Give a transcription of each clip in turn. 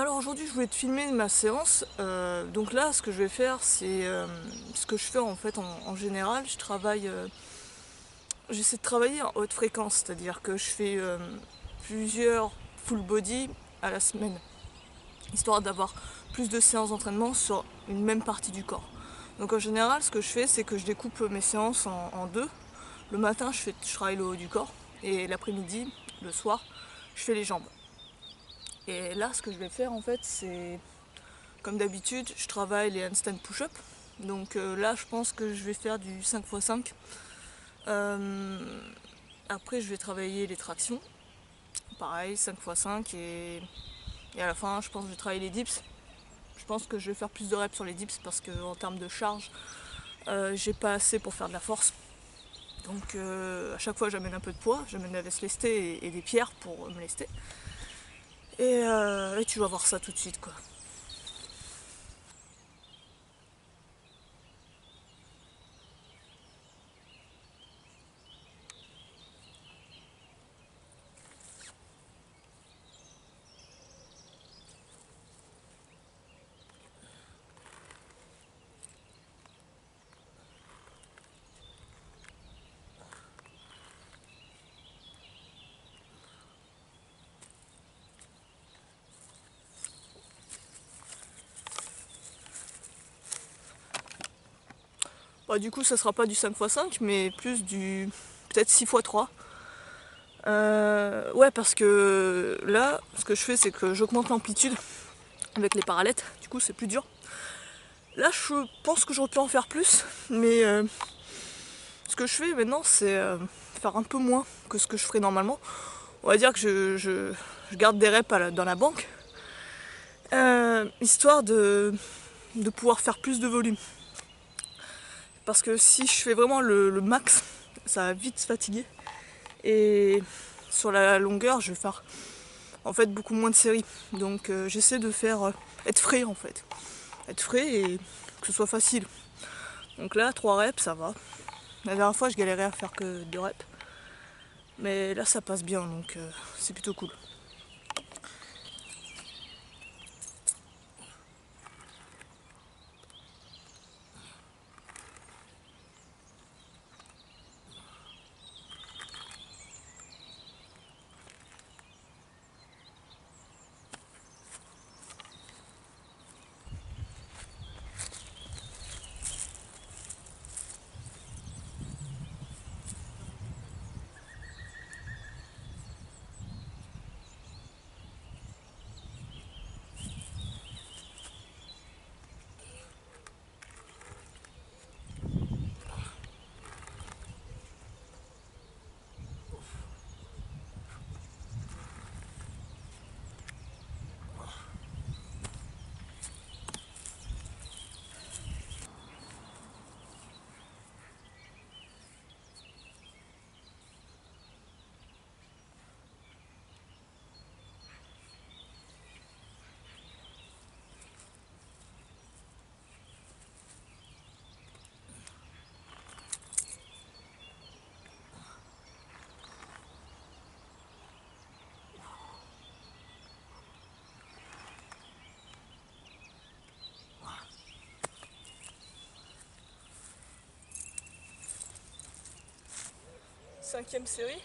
Alors aujourd'hui je voulais te filmer ma séance, donc là ce que je vais faire c'est ce que je fais en fait en général, j'essaie de travailler en haute fréquence, c'est-à-dire que je fais plusieurs full body à la semaine, histoire d'avoir plus de séances d'entraînement sur une même partie du corps. Donc en général ce que je fais c'est que je découpe mes séances en deux. Le matin je travaille le haut du corps et l'après-midi, le soir, je fais les jambes. Et là ce que je vais faire en fait c'est, comme d'habitude, je travaille les handstand push-up. Donc là, je pense que je vais faire du 5x5. Après, je vais travailler les tractions. Pareil, 5x5. Et à la fin, je pense que je vais travailler les dips. Je pense que je vais faire plus de reps sur les dips parce qu'en termes de charge, j'ai pas assez pour faire de la force. Donc à chaque fois, j'amène un peu de poids. J'amène la veste lestée et des pierres pour me lester. Et tu vas voir ça tout de suite, quoi. Bah, du coup, ça sera pas du 5x5, mais plus du peut-être 6x3. Ouais, parce que là, ce que je fais, c'est que j'augmente l'amplitude avec les parallettes. Du coup, c'est plus dur. Là, je pense que j'aurais pu en faire plus, mais ce que je fais maintenant, c'est faire un peu moins que ce que je ferais normalement. On va dire que je garde des reps dans la banque, histoire de pouvoir faire plus de volume. Parce que si je fais vraiment le max, ça va vite se fatiguer. Et sur la longueur, je vais faire en fait beaucoup moins de séries. Donc j'essaie de faire être frais en fait. Être frais et que ce soit facile. Donc là, 3 reps, ça va. La dernière fois, je galérais à faire que 2 reps. Mais là, ça passe bien, donc c'est plutôt cool. 5e série.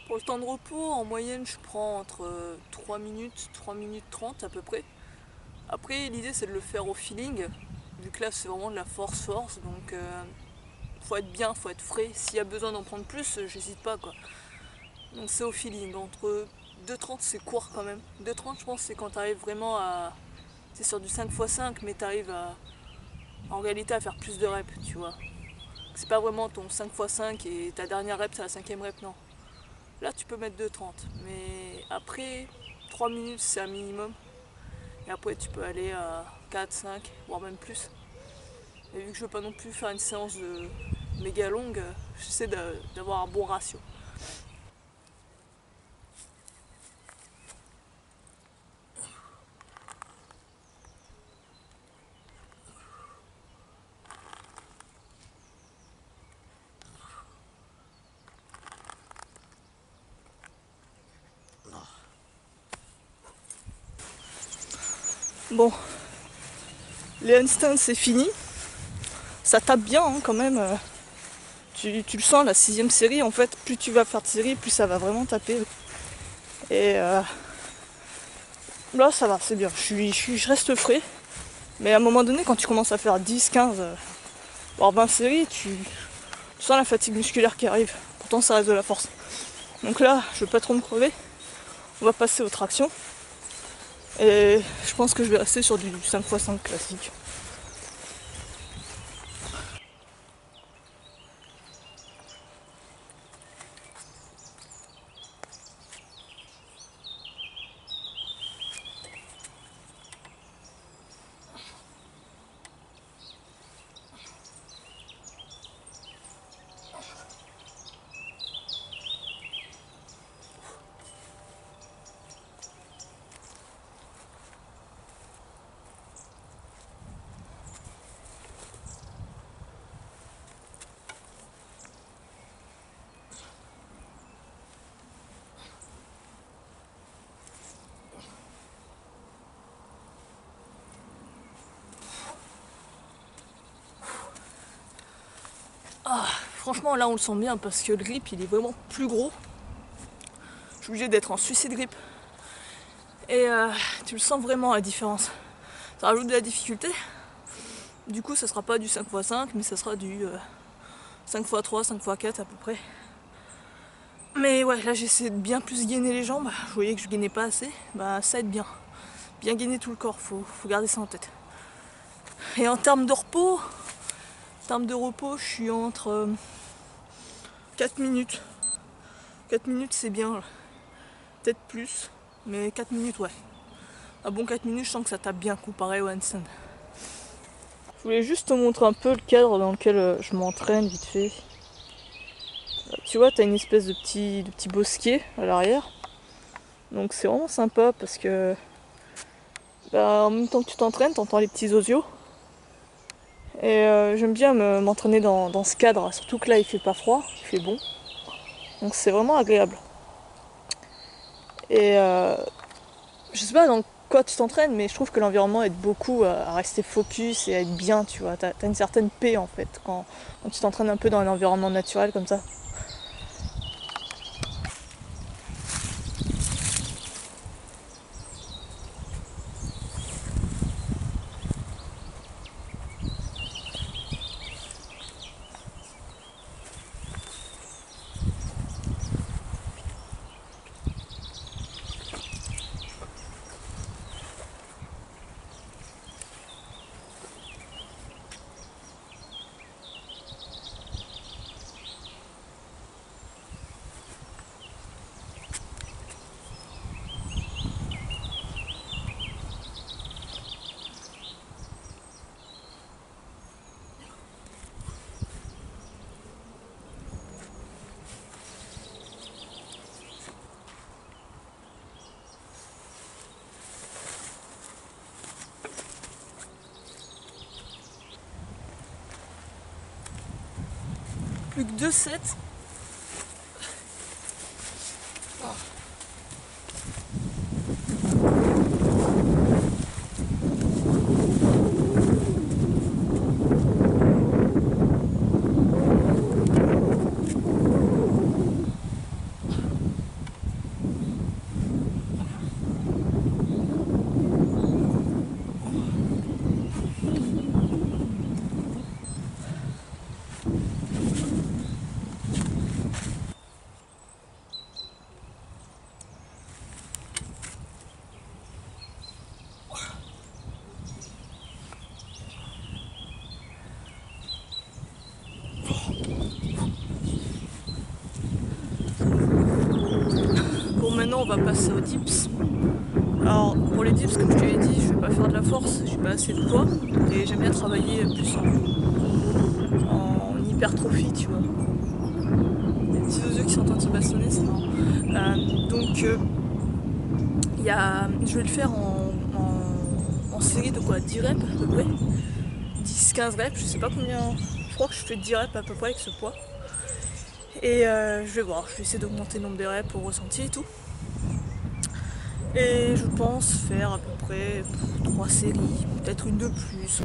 Pour le temps de repos, en moyenne, je prends entre 3 minutes, 3 minutes 30 à peu près. Après, l'idée c'est de le faire au feeling, vu que là c'est vraiment de la force-force, donc faut être bien, faut être frais. S'il y a besoin d'en prendre plus, j'hésite pas, quoi. Donc c'est au feeling, entre 2,30 c'est court quand même. 2,30 je pense c'est quand tu arrives vraiment à... C'est sur du 5x5 mais tu arrives en réalité à faire plus de reps, tu vois. C'est pas vraiment ton 5x5 et ta dernière rep c'est la 5e rep, non. Là tu peux mettre 2,30 mais après 3 minutes c'est un minimum. Et après tu peux aller à 4, 5, voire même plus. Et vu que je veux pas non plus faire une séance de méga longue, j'essaie d'avoir un bon ratio. Bon, les handstands c'est fini. Ça tape bien hein, quand même. Tu le sens, la 6e série, en fait, plus tu vas faire de série, plus ça va vraiment taper. Et là ça va, c'est bien. Je reste frais. Mais à un moment donné, quand tu commences à faire 10, 15, voire 20 séries, tu sens la fatigue musculaire qui arrive. Pourtant ça reste de la force. Donc là, je veux pas trop me crever. On va passer aux tractions. Et je pense que je vais rester sur du 5x5 classique. Ah, franchement là on le sent bien parce que le grip il est vraiment plus gros. Je suis obligée d'être en suicide grip. Et tu le sens vraiment la différence. Ça rajoute de la difficulté. Du coup ça sera pas du 5x5 mais ça sera du 5x3, 5x4 à peu près. Mais ouais là j'essaie de bien plus gainer les jambes. Je voyais que je gainais pas assez. Bah ça aide bien. Bien gainer tout le corps, faut garder ça en tête. Et en termes de repos, je suis entre 4 minutes. 4 minutes c'est bien. Peut-être plus. Mais 4 minutes ouais. Un bon 4 minutes je sens que ça tape bien comparé au handstand. Je voulais juste te montrer un peu le cadre dans lequel je m'entraîne vite fait. Tu vois, t'as une espèce de petit bosquet à l'arrière. Donc c'est vraiment sympa parce que en même temps que tu t'entraînes, t'entends les petits osios. Et j'aime bien m'entraîner dans ce cadre, surtout que là il fait pas froid, il fait bon. Donc c'est vraiment agréable. Et je sais pas dans quoi tu t'entraînes, mais je trouve que l'environnement aide beaucoup à rester focus et à être bien, tu vois. T'as une certaine paix en fait quand tu t'entraînes un peu dans un environnement naturel comme ça. Plus que 2 sets. maintenant on va passer aux dips. Alors pour les dips, comme je te l'ai dit, je vais pas faire de la force, j'ai pas assez de poids et j'aime bien travailler plus en hypertrophie, tu vois. Les petits oiseaux qui sont en train de se bastonner, c'est marrant. Je vais le faire en série de quoi, 10 reps à peu près, 10-15 reps, je sais pas combien, je crois que je fais 10 reps à peu près avec ce poids. Et je vais voir, je vais essayer d'augmenter le nombre de reps au ressenti et tout. Et je pense faire à peu près 3 séries, peut-être une de plus.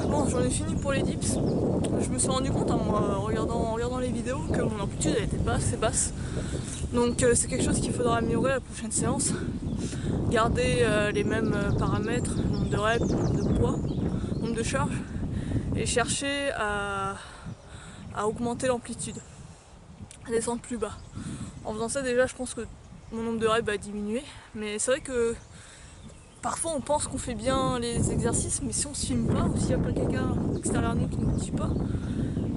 Bon, j'en ai fini pour les dips. Je me suis rendu compte en regardant les vidéos que mon amplitude elle était pas assez basse. Donc c'est quelque chose qu'il faudra améliorer à la prochaine séance. Garder les mêmes paramètres, nombre de reps, nombre de poids, nombre de charges, et chercher à augmenter l'amplitude, à descendre plus bas. En faisant ça déjà je pense que mon nombre de reps va diminuer, mais c'est vrai que parfois on pense qu'on fait bien les exercices, mais si on se filme pas, ou s'il n'y a pas quelqu'un extérieur à nous qui ne nous dit pas,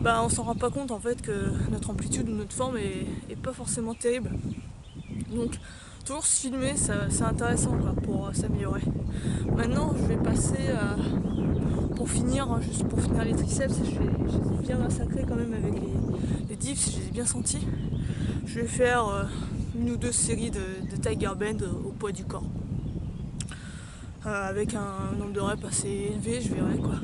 bah on s'en rend pas compte en fait que notre amplitude ou notre forme est pas forcément terrible. Donc toujours se filmer, c'est intéressant quoi, pour s'améliorer. Maintenant je vais passer pour finir, hein, juste pour finir les triceps, je les ai bien massacrés quand même avec les dips, je les ai bien sentis. Je vais faire une ou deux séries de tiger bend au poids du corps. Avec un nombre de reps assez élevé, je verrai quoi.